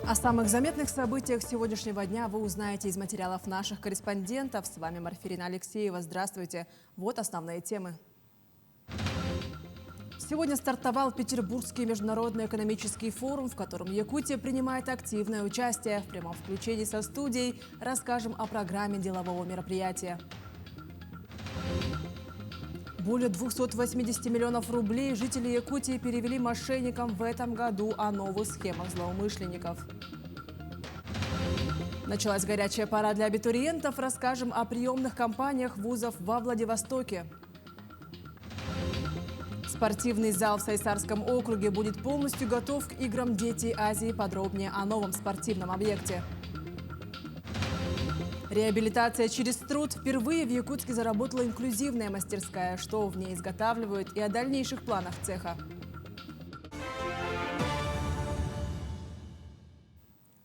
О самых заметных событиях сегодняшнего дня вы узнаете из материалов наших корреспондентов. С вами Марфирина Алексеева. Здравствуйте. Вот основные темы. Сегодня стартовал Петербургский международный экономический форум, в котором Якутия принимает активное участие. В прямом включении со студией расскажем о программе делового мероприятия. Более 280 миллионов рублей жители Якутии перевели мошенникам в этом году о новых схемах злоумышленников. Началась горячая пора для абитуриентов. Расскажем о приемных кампаниях вузов во Владивостоке. Спортивный зал в Сайсарском округе будет полностью готов к играм «Дети Азии». Подробнее о новом спортивном объекте. Реабилитация через труд. Впервые в Якутске заработала инклюзивная мастерская. Что в ней изготавливают и о дальнейших планах цеха.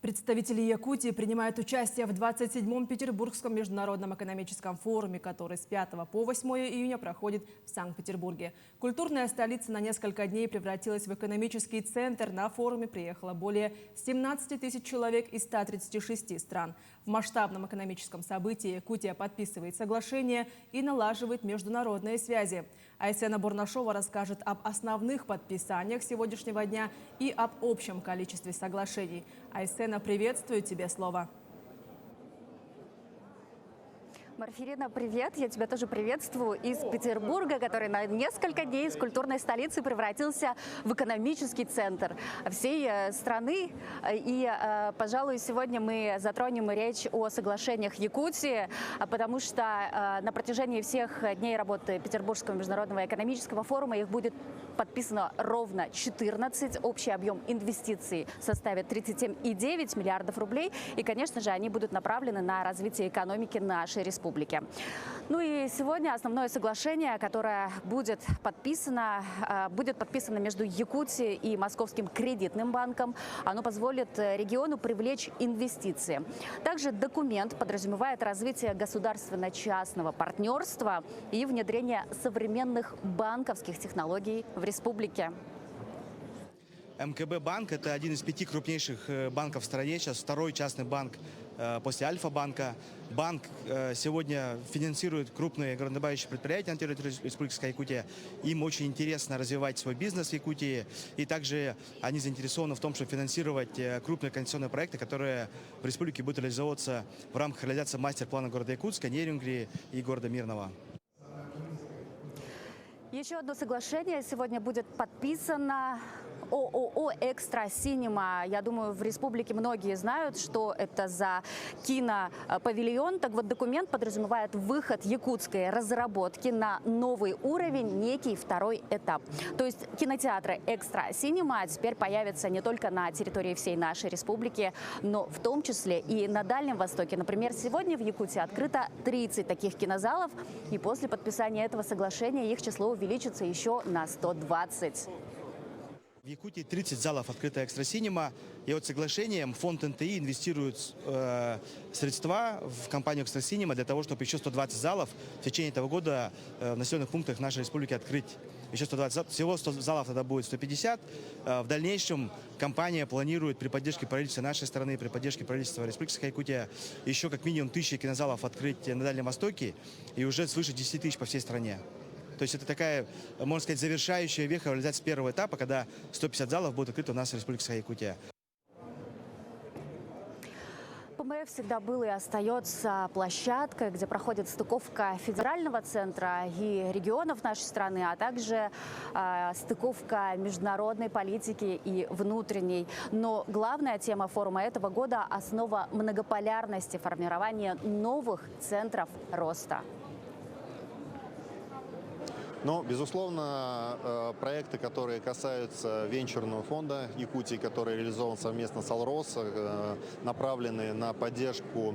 Представители Якутии принимают участие в 27-м Петербургском международном экономическом форуме, который с 5 по 8 июня проходит в Санкт-Петербурге. Культурная столица на несколько дней превратилась в экономический центр. На форуме приехало более 17 тысяч человек из 136 стран. В масштабном экономическом событии Якутия подписывает соглашение и налаживает международные связи. Айсена Бурнашова расскажет об основных подписаниях сегодняшнего дня и об общем количестве соглашений. Айсена, приветствую, тебе слово. Марфирина, привет! Я тебя тоже приветствую из Петербурга, который на несколько дней из культурной столицы превратился в экономический центр всей страны. И, пожалуй, сегодня мы затронем речь о соглашениях Якутии, потому что на протяжении всех дней работы Петербургского международного экономического форума их будет подписано ровно 14. Общий объем инвестиций составит 37,9 миллиардов рублей. И, конечно же, они будут направлены на развитие экономики нашей республики. Ну и сегодня основное соглашение, которое будет подписано между Якутией и Московским кредитным банком. Оно позволит региону привлечь инвестиции. Также документ подразумевает развитие государственно-частного партнерства и внедрение современных банковских технологий в республике. МКБ банк – это один из 5 крупнейших банков в стране, сейчас второй частный банк после Альфа-банка. Банк сегодня финансирует крупные горнодобывающие предприятия на территории Республики Якутия. Им очень интересно развивать свой бизнес в Якутии. И также они заинтересованы в том, чтобы финансировать крупные конституционные проекты, которые в республике будут реализовываться в рамках реализации мастер-плана города Якутска, Нерюнгри и города Мирного. Еще одно соглашение сегодня будет подписано. ООО «Экстра Синема». Я думаю, в республике многие знают, что это за кинопавильон. Так вот, документ подразумевает выход якутской разработки на новый уровень, некий второй этап. То есть кинотеатры «Экстра Синема» теперь появятся не только на территории всей нашей республики, но в том числе и на Дальнем Востоке. Например, сегодня в Якутии открыто 30 таких кинозалов, и после подписания этого соглашения их число увеличится еще на 120. В Якутии 30 залов открыто «Экстра-синема». И вот соглашением фонд НТИ инвестирует средства в компанию «Экстра-синема» для того, чтобы еще 120 залов в течение этого года в населенных пунктах нашей республики открыть. Еще 120, всего 100 залов тогда будет 150. В дальнейшем компания планирует при поддержке правительства нашей страны, при поддержке правительства Республики Якутия еще как минимум 1000 кинозалов открыть на Дальнем Востоке и уже свыше 10 тысяч по всей стране. То есть это такая, можно сказать, завершающая веха реализации первого этапа, когда 150 залов будут открыты у нас в Республике Якутия. ПМФ всегда был и остается площадкой, где проходит стыковка федерального центра и регионов нашей страны, а также стыковка международной политики и внутренней. Но главная тема форума этого года – основа многополярности, формирование новых центров роста. Но, безусловно, проекты, которые касаются венчурного фонда Якутии, который реализован совместно с Алрос, направлены на поддержку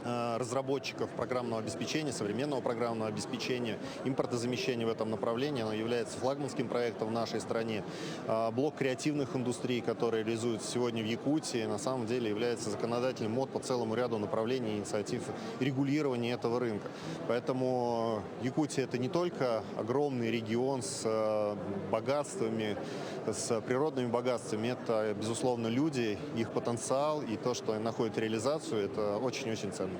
разработчиков программного обеспечения, современного программного обеспечения, импортозамещения в этом направлении. Оно является флагманским проектом в нашей стране. Блок креативных индустрий, который реализуется сегодня в Якутии, на самом деле является законодательным мод по целому ряду направлений, инициатив регулирования этого рынка. Поэтому Якутия — это не только огромный регион с богатствами, с природными богатствами, это, безусловно, люди, их потенциал и то, что находит реализацию, это очень-очень ценно.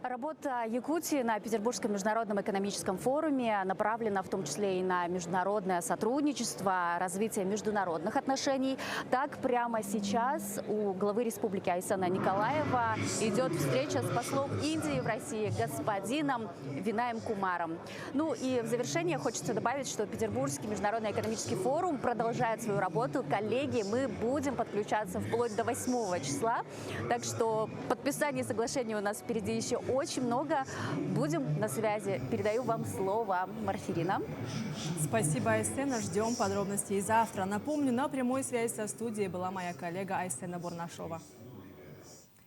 Работа Якутии на Петербургском международном экономическом форуме направлена в том числе и на международное сотрудничество, развитие международных отношений. Так, прямо сейчас у главы республики Айсена Николаева идет встреча с послом Индии в России господином Винаем Кумаром. Ну и в завершение хочется добавить, что Петербургский международный экономический форум продолжает свою работу. Коллеги, мы будем подключаться вплоть до 8 числа. Так что подписание соглашения у нас впереди еще очень много. Будем на связи. Передаю вам слово, Марфирина. Спасибо, Айсена. Ждем подробностей завтра. Напомню, на прямой связи со студией была моя коллега Айсена Бурнашова.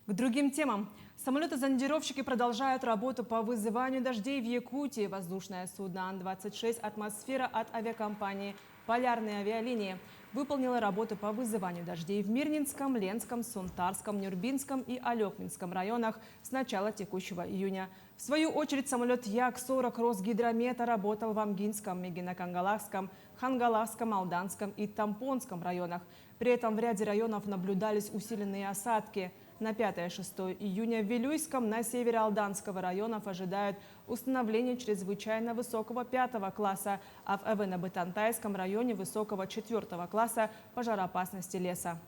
К другим темам. Самолеты-зондировщики продолжают работу по вызыванию дождей в Якутии. Воздушное судно Ан-26 «Атмосфера» от авиакомпании «Полярные авиалинии» выполнила работу по вызыванию дождей в Мирнинском, Ленском, Сунтарском, Нюрбинском и Алекминском районах с начала текущего июня. В свою очередь самолет Як-40 Росгидромета работал в Амгинском, Мегино-Кангалакском, Хангалакском, Алданском и Тампонском районах. При этом в ряде районов наблюдались усиленные осадки. На 5-6 июня в Вилюйском на севере Алданского районов ожидают установления чрезвычайно высокого 5-го класса, а в Эвено-Бытантайском районе высокого 4-го класса пожароопасности леса.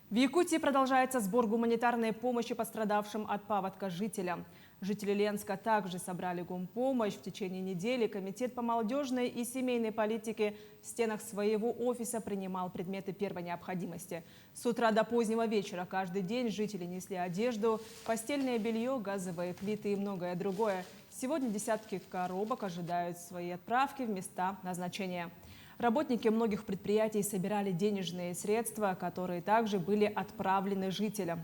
В Якутии продолжается сбор гуманитарной помощи пострадавшим от паводка жителям. Жители Ленска также собрали гумпомощь. В течение недели Комитет по молодежной и семейной политике в стенах своего офиса принимал предметы первой необходимости. С утра до позднего вечера каждый день жители несли одежду, постельное белье, газовые плиты и многое другое. Сегодня десятки коробок ожидают своей отправки в места назначения. Работники многих предприятий собирали денежные средства, которые также были отправлены жителям.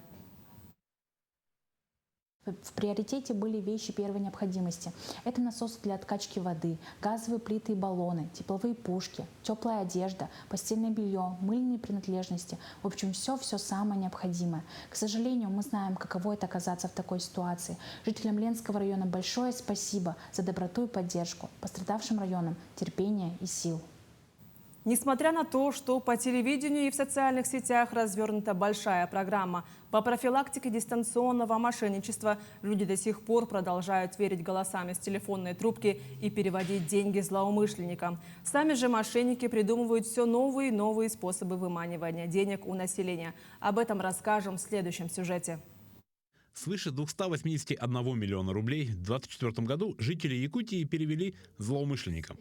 В приоритете были вещи первой необходимости. Это насос для откачки воды, газовые плиты и баллоны, тепловые пушки, теплая одежда, постельное белье, мыльные принадлежности. В общем, все самое необходимое. К сожалению, мы знаем, каково это оказаться в такой ситуации. Жителям Ленского района большое спасибо за доброту и поддержку. Пострадавшим районам терпения и сил. Несмотря на то, что по телевидению и в социальных сетях развернута большая программа по профилактике дистанционного мошенничества, люди до сих пор продолжают верить голосам из телефонной трубки и переводить деньги злоумышленникам. Сами же мошенники придумывают все новые и новые способы выманивания денег у населения. Об этом расскажем в следующем сюжете. Свыше 281 миллиона рублей в 2024 году жители Якутии перевели злоумышленникам.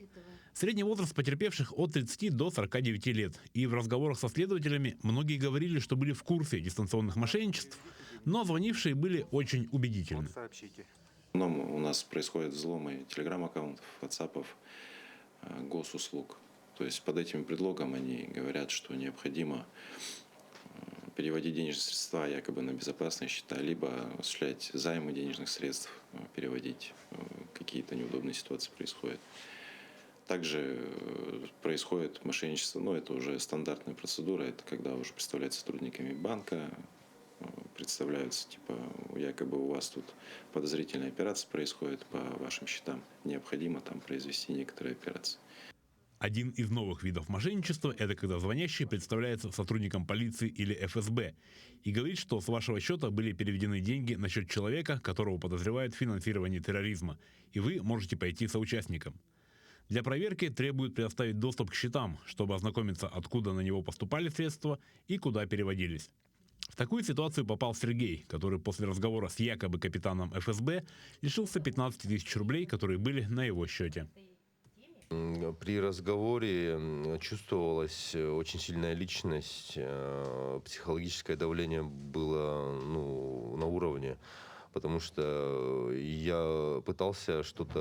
Средний возраст потерпевших от 30 до 49 лет. И в разговорах со следователями многие говорили, что были в курсе дистанционных мошенничеств, но звонившие были очень убедительны. У нас происходят взломы телеграм-аккаунтов, ватсапов, госуслуг. То есть под этим предлогом они говорят, что необходимо переводить денежные средства якобы на безопасные счета, либо осуществлять займы денежных средств, переводить. Какие-то неудобные ситуации происходят. Также происходит мошенничество, но это уже стандартная процедура, это когда уже представляют сотрудниками банка, представляются, типа, якобы у вас тут подозрительная операция происходит по вашим счетам, необходимо там произвести некоторые операции. Один из новых видов мошенничества – это когда звонящий представляется сотрудником полиции или ФСБ и говорит, что с вашего счета были переведены деньги на счет человека, которого подозревают в финансировании терроризма, и вы можете пойти соучастником. Для проверки требуют предоставить доступ к счетам, чтобы ознакомиться, откуда на него поступали средства и куда переводились. В такую ситуацию попал Сергей, который после разговора с якобы капитаном ФСБ лишился 15 тысяч рублей, которые были на его счете. При разговоре чувствовалась очень сильная личность, психологическое давление было на уровне. потому что я пытался что-то,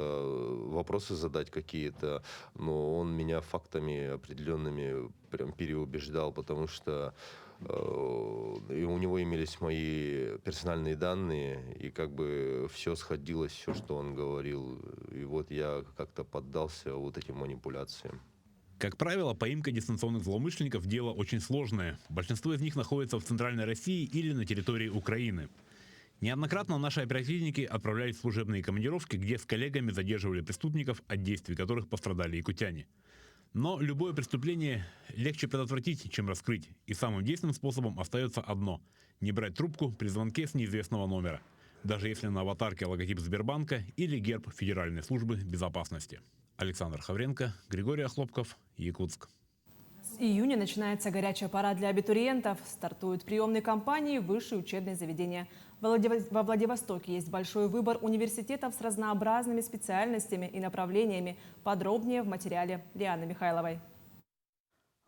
вопросы задать какие-то, но он меня фактами определенными прям переубеждал, потому что и у него имелись мои персональные данные, и как бы все сходилось, все, что он говорил. И вот я как-то поддался вот этим манипуляциям. Как правило, поимка дистанционных злоумышленников – дело очень сложное. Большинство из них находится в Центральной России или на территории Украины. Неоднократно наши оперативники отправлялись в служебные командировки, где с коллегами задерживали преступников, от действий которых пострадали якутяне. Но любое преступление легче предотвратить, чем раскрыть. И самым действенным способом остается одно – не брать трубку при звонке с неизвестного номера, даже если на аватарке логотип Сбербанка или герб Федеральной службы безопасности. Александр Хавренко, Григорий Охлопков, Якутск. С июня начинается горячая пора для абитуриентов. Стартуют приемные кампании в высшие учебные заведения. Во Владивостоке есть большой выбор университетов с разнообразными специальностями и направлениями. Подробнее в материале Лианы Михайловой.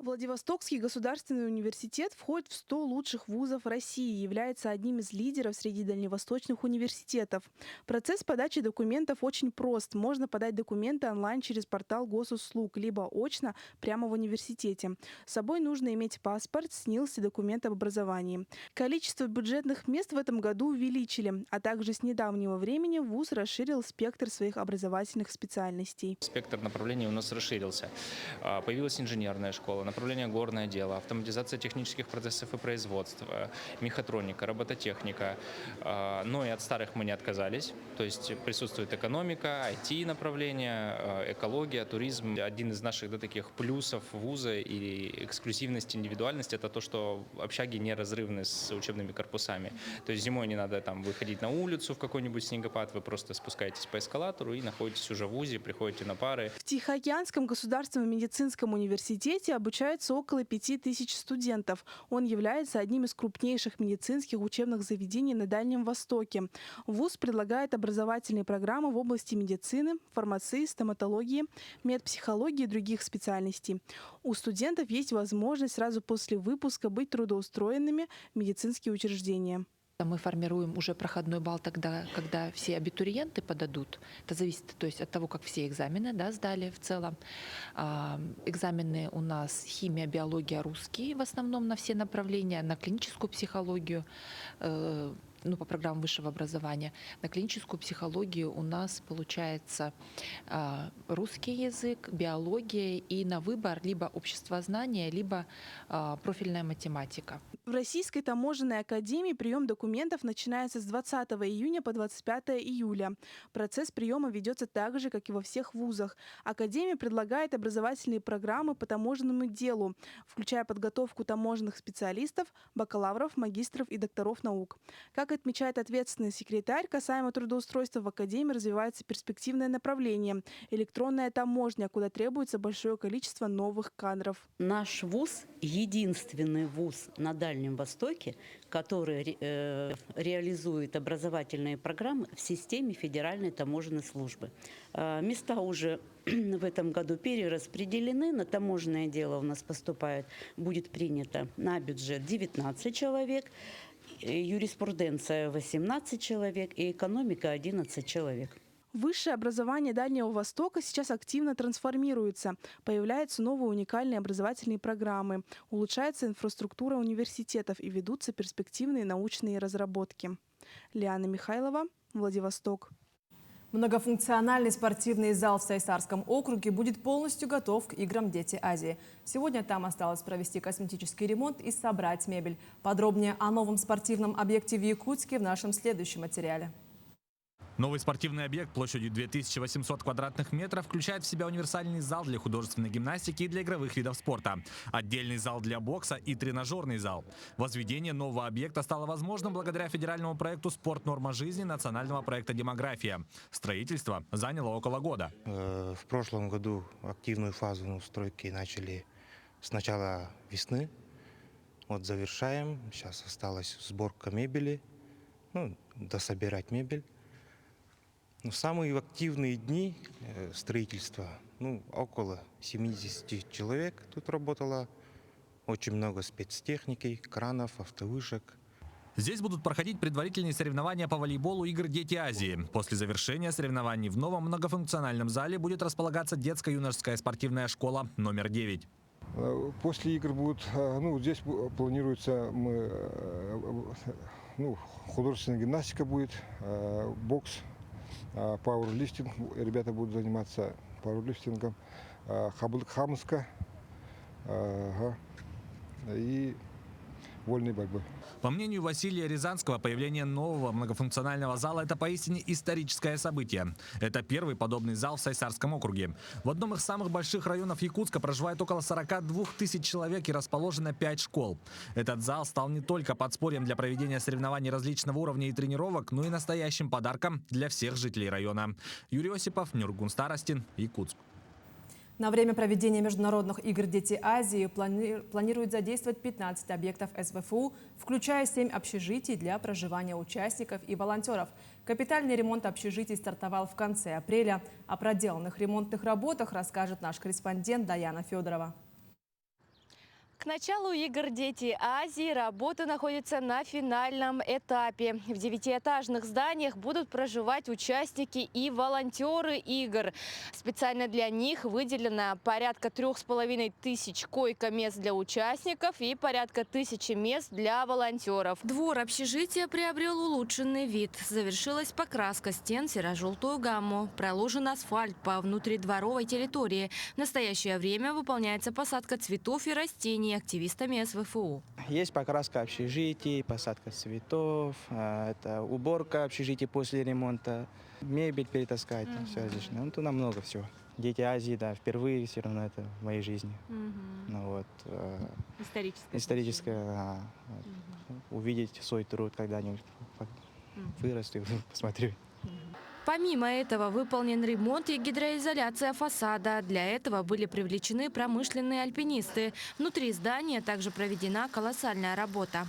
Владивостокский государственный университет входит в 100 лучших вузов России и является одним из лидеров среди дальневосточных университетов. Процесс подачи документов очень прост. Можно подать документы онлайн через портал госуслуг, либо очно прямо в университете. С собой нужно иметь паспорт, СНИЛС и документ об образовании. Количество бюджетных мест в этом году увеличили, а также с недавнего времени вуз расширил спектр своих образовательных специальностей. Спектр направлений у нас расширился. Появилась инженерная школа, направление горное дело, автоматизация технических процессов и производства, мехатроника, робототехника. Но и от старых мы не отказались. То есть присутствует экономика, IT-направление, экология, туризм. Один из наших таких плюсов вуза и эксклюзивность, индивидуальность – это то, что общаги неразрывны с учебными корпусами. То есть зимой не надо там выходить на улицу в какой-нибудь снегопад, вы просто спускаетесь по эскалатору и находитесь уже в вузе, приходите на пары. В Тихоокеанском государственном медицинском университете обучаются около 5000 студентов. Он является одним из крупнейших медицинских учебных заведений на Дальнем Востоке. Вуз предлагает образовательные программы в области медицины, фармации, стоматологии, медпсихологии и других специальностей. У студентов есть возможность сразу после выпуска быть трудоустроенными в медицинские учреждения. Мы формируем уже проходной балл тогда, когда все абитуриенты подадут. Это зависит, то есть, от того, как все экзамены сдали в целом. Экзамены у нас химия, биология, русский в основном на все направления, на клиническую психологию, по программам высшего образования. На клиническую психологию у нас получается русский язык, биология и на выбор либо обществознание, либо профильная математика. В Российской таможенной академии прием документов начинается с 20 июня по 25 июля. Процесс приема ведется так же, как и во всех вузах. Академия предлагает образовательные программы по таможенному делу, включая подготовку таможенных специалистов, бакалавров, магистров и докторов наук. Как отмечает ответственный секретарь, касаемо трудоустройства в академии развивается перспективное направление – электронная таможня, куда требуется большое количество новых кадров. Наш вуз – единственный вуз на Дальнем Востоке, который реализует образовательные программы в системе Федеральной таможенной службы. Места уже в этом году перераспределены. На таможенное дело у нас будет принято на бюджет 19 человек. Юриспруденция 18 человек и экономика 11 человек. Высшее образование Дальнего Востока сейчас активно трансформируется. Появляются новые уникальные образовательные программы, улучшается инфраструктура университетов и ведутся перспективные научные разработки. Лиана Михайлова, Владивосток. Многофункциональный спортивный зал в Сайсарском округе будет полностью готов к играм «Дети Азии». Сегодня там осталось провести косметический ремонт и собрать мебель. Подробнее о новом спортивном объекте в Якутске в нашем следующем материале. Новый спортивный объект площадью 2800 квадратных метров включает в себя универсальный зал для художественной гимнастики и для игровых видов спорта, отдельный зал для бокса и тренажерный зал. Возведение нового объекта стало возможным благодаря федеральному проекту «Спорт. Норма жизни» национального проекта «Демография». Строительство заняло около года. В прошлом году активную фазу стройки начали с начала весны. Вот завершаем. Сейчас осталась сборка мебели, дособирать мебель. В самые активные дни строительства, около 70 человек тут работало. Очень много спецтехники, кранов, автовышек. Здесь будут проходить предварительные соревнования по волейболу игр «Дети Азии». После завершения соревнований в новом многофункциональном зале будет располагаться детско-юношеская спортивная школа номер 9. После игр будут, здесь планируется художественная гимнастика будет, бокс, пауэрлифтинг. Ребята будут заниматься пауэрлифтингом, хамска и вольной борьбой. По мнению Василия Рязанского, появление нового многофункционального зала – это поистине историческое событие. Это первый подобный зал в Сайсарском округе. В одном из самых больших районов Якутска проживает около 42 тысяч человек и расположено 5 школ. Этот зал стал не только подспорьем для проведения соревнований различного уровня и тренировок, но и настоящим подарком для всех жителей района. Юрий Осипов, Нюргун Старостин, Якутск. На время проведения международных игр «Дети Азии» планируют задействовать 15 объектов СВФУ, включая 7 общежитий для проживания участников и волонтеров. Капитальный ремонт общежитий стартовал в конце апреля. О проделанных ремонтных работах расскажет наш корреспондент Даяна Федорова. К началу игр «Дети Азии» работы находятся на финальном этапе. В 9-этажных зданиях будут проживать участники и волонтеры игр. Специально для них выделено порядка 3500 койко-мест для участников и порядка 1000 мест для волонтеров. Двор общежития приобрел улучшенный вид. Завершилась покраска стен в серо-желтую гамму. Проложен асфальт по внутридворовой территории. В настоящее время выполняется посадка цветов и растений активистами СВФУ. Есть покраска общежитий, посадка цветов, это уборка общежитий после ремонта, мебель перетаскать, все различное. Тут намного всего. Дети Азии, да, впервые все равно это в моей жизни. Историческое. Увидеть свой труд когда-нибудь вырасту, посмотрю. Помимо этого выполнен ремонт и гидроизоляция фасада. Для этого были привлечены промышленные альпинисты. Внутри здания также проведена колоссальная работа.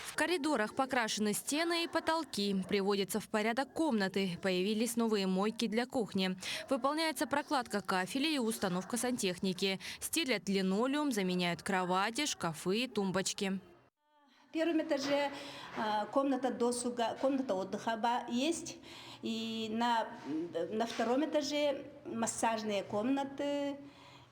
В коридорах покрашены стены и потолки. Приводятся в порядок комнаты. Появились новые мойки для кухни. Выполняется прокладка кафеля и установка сантехники. Стелят линолеум, заменяют кровати, шкафы и тумбочки. В первом этаже комната досуга, комната отдыха есть. И на втором этаже массажные комнаты.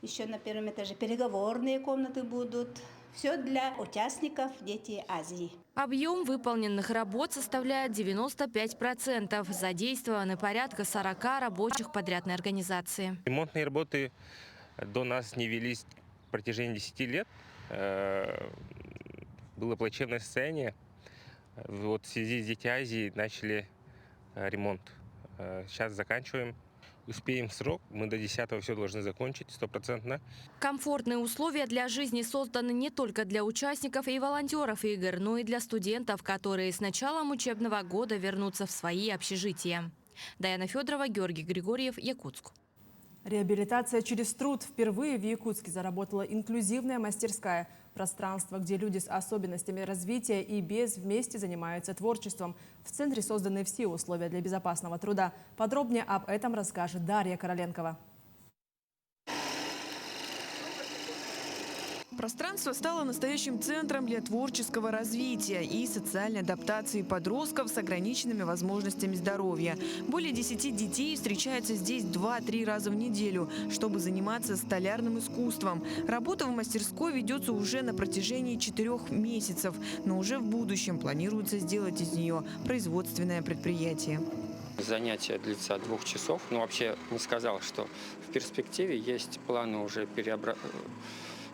Еще на первом этаже переговорные комнаты будут. Все для участников «Дети Азии». Объем выполненных работ составляет 95%. Задействованы порядка 40 рабочих подрядной организации. Ремонтные работы до нас не велись в протяжении 10 лет. Было плачевное состояние. Вот в связи с «Дети Азии» начали ремонт. Сейчас заканчиваем. Успеем в срок. Мы до 10-го все должны закончить 100%. Комфортные условия для жизни созданы не только для участников и волонтеров игр, но и для студентов, которые с началом учебного года вернутся в свои общежития. Даяна Федорова, Георгий Григорьев, Якутск. Реабилитация через труд. Впервые в Якутске заработала инклюзивная мастерская. Пространство, где люди с особенностями развития и без вместе занимаются творчеством. В центре созданы все условия для безопасного труда. Подробнее об этом расскажет Дарья Короленкова. Пространство стало настоящим центром для творческого развития и социальной адаптации подростков с ограниченными возможностями здоровья. Более 10 детей встречаются здесь 2-3 раза в неделю, чтобы заниматься столярным искусством. Работа в мастерской ведется уже на протяжении 4 месяцев, но уже в будущем планируется сделать из нее производственное предприятие. Занятие длится 2 часов, но вообще не сказал, что в перспективе есть планы уже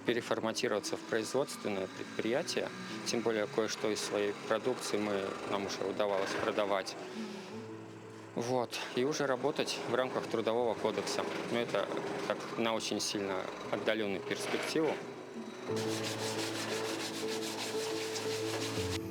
переформатироваться в производственное предприятие. Тем более кое-что из своей продукции нам уже удавалось продавать. Вот. И уже работать в рамках Трудового кодекса. Но это как на очень сильно отдаленную перспективу.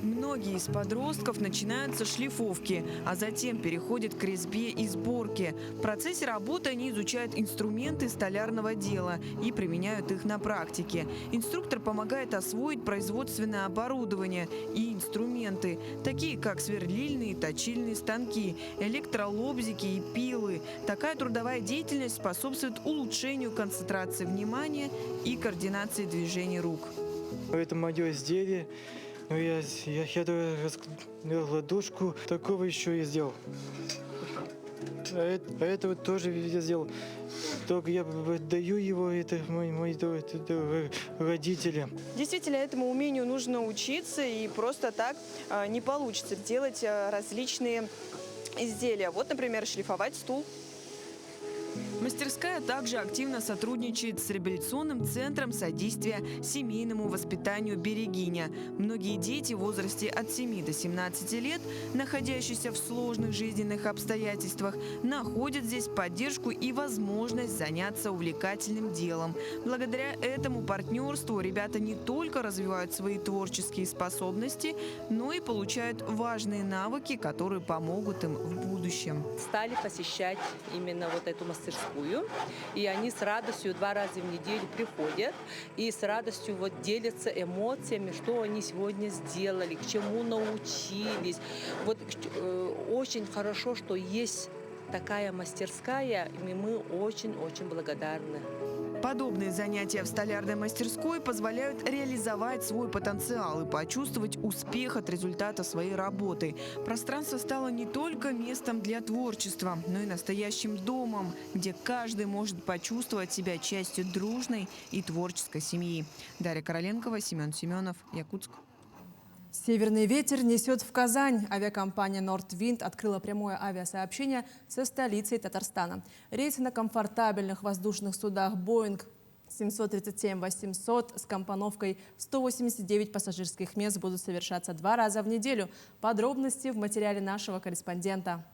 Многие из подростков начинают со шлифовки, а затем переходят к резьбе и сборке. В процессе работы они изучают инструменты столярного дела и применяют их на практике. Инструктор помогает освоить производственное оборудование и инструменты, такие как сверлильные и точильные станки, электролобзики и пилы. Такая трудовая деятельность способствует улучшению концентрации внимания и координации движений рук. Это мое изделие. Ну, я ладошку такого еще и сделал. А это вот тоже я сделал. Только я даю его, это мои родители. Действительно, этому умению нужно учиться, и просто так не получится делать различные изделия. Вот, например, шлифовать стул. Мастерская также активно сотрудничает с реабилитационным центром содействия семейному воспитанию «Берегиня». Многие дети в возрасте от 7 до 17 лет, находящиеся в сложных жизненных обстоятельствах, находят здесь поддержку и возможность заняться увлекательным делом. Благодаря этому партнерству ребята не только развивают свои творческие способности, но и получают важные навыки, которые помогут им в будущем. Стали посещать именно вот эту мастерскую. И они с радостью 2 раза в неделю приходят и с радостью вот делятся эмоциями, что они сегодня сделали, к чему научились. Вот очень хорошо, что есть такая мастерская, и мы очень-очень благодарны. Подобные занятия в столярной мастерской позволяют реализовать свой потенциал и почувствовать успех от результата своей работы. Пространство стало не только местом для творчества, но и настоящим домом, где каждый может почувствовать себя частью дружной и творческой семьи. Дарья Короленкова, Семен Семенов, Якутск. Северный ветер несет в Казань. Авиакомпания «Нордвинд» открыла прямое авиасообщение со столицей Татарстана. Рейсы на комфортабельных воздушных судах «Боинг» 737-800 с компоновкой 189 пассажирских мест будут совершаться 2 раза в неделю. Подробности в материале нашего корреспондента.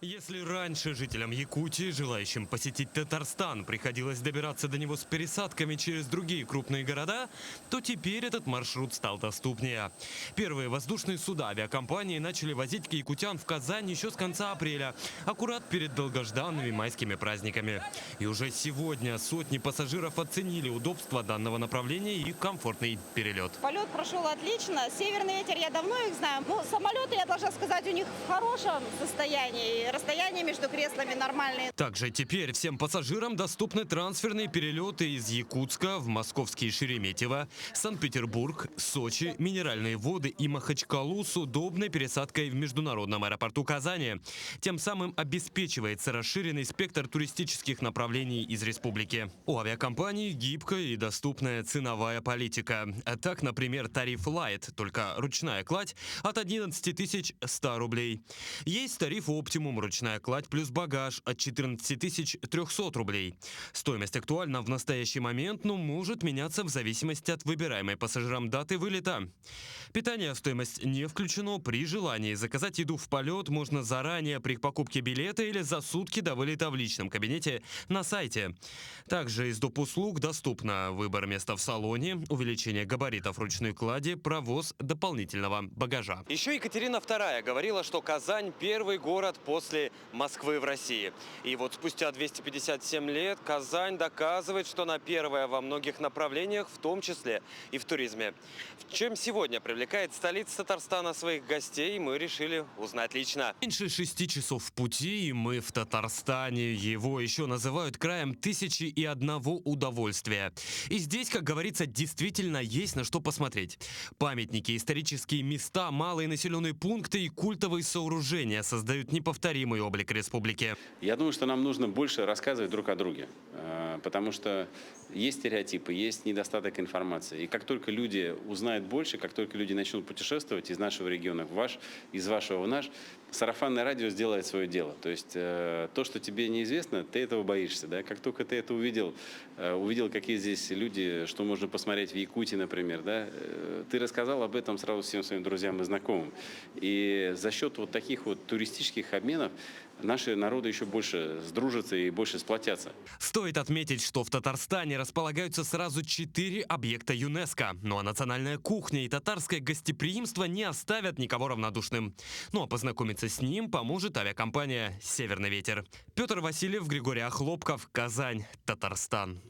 Если раньше жителям Якутии, желающим посетить Татарстан, приходилось добираться до него с пересадками через другие крупные города, то теперь этот маршрут стал доступнее. Первые воздушные суда авиакомпании начали возить якутян в Казань еще с конца апреля, аккурат перед долгожданными майскими праздниками. И уже сегодня сотни пассажиров оценили удобство данного направления и комфортный перелет. Полет прошел отлично. Северный ветер, я давно их знаю. Но самолеты, я должна сказать, у них в хорошем состоянии. Расстояние между креслами нормальные. Также теперь всем пассажирам доступны трансферные перелеты из Якутска в московские Шереметьево, Санкт-Петербург, Сочи, Минеральные воды и Махачкалу с удобной пересадкой в международном аэропорту Казани. Тем самым обеспечивается расширенный спектр туристических направлений из республики. У авиакомпании гибкая и доступная ценовая политика. Так, например, тариф Light, только ручная кладь, от 11 100 рублей. Есть тариф Optimum, ручная кладь плюс багаж от 14 300 рублей. Стоимость актуальна в настоящий момент, но может меняться в зависимости от выбираемой пассажирам даты вылета. Питание в стоимость не включено. При желании заказать еду в полет можно заранее при покупке билета или за сутки до вылета в личном кабинете на сайте. Также из доп. Услуг доступно выбор места в салоне, увеличение габаритов ручной клади, провоз дополнительного багажа. Еще Екатерина II говорила, что Казань – первый город после Москвы в России. И вот спустя 257 лет Казань доказывает, что она первая во многих направлениях, в том числе и в туризме. В чем сегодня привлекает столица Татарстана своих гостей, мы решили узнать лично. Меньше 6 часов в пути, и мы в Татарстане. Его еще называют краем 1001 удовольствия. И здесь, как говорится, действительно есть на что посмотреть. Памятники, исторические места, малые населенные пункты и культовые сооружения создают неповторимый облик республики. Я думаю, что нам нужно больше рассказывать друг о друге, потому что есть стереотипы, есть недостаток информации. И как только люди узнают больше, как только люди начнут путешествовать из нашего региона в ваш, из вашего в наш, сарафанное радио сделает свое дело. То есть то, что тебе неизвестно, ты этого боишься. Да? Как только ты это увидел, какие здесь люди, что можно посмотреть в Якутии, например, да? Ты рассказал об этом сразу всем своим друзьям и знакомым. И за счет вот таких вот туристических обменов наши народы еще больше сдружатся и больше сплотятся. Стоит отметить, что в Татарстане располагаются сразу 4 объекта ЮНЕСКО. Ну а национальная кухня и татарское гостеприимство не оставят никого равнодушным. Ну а познакомиться с ним поможет авиакомпания «Северный ветер». Петр Васильев, Григорий Охлопков, Казань, Татарстан.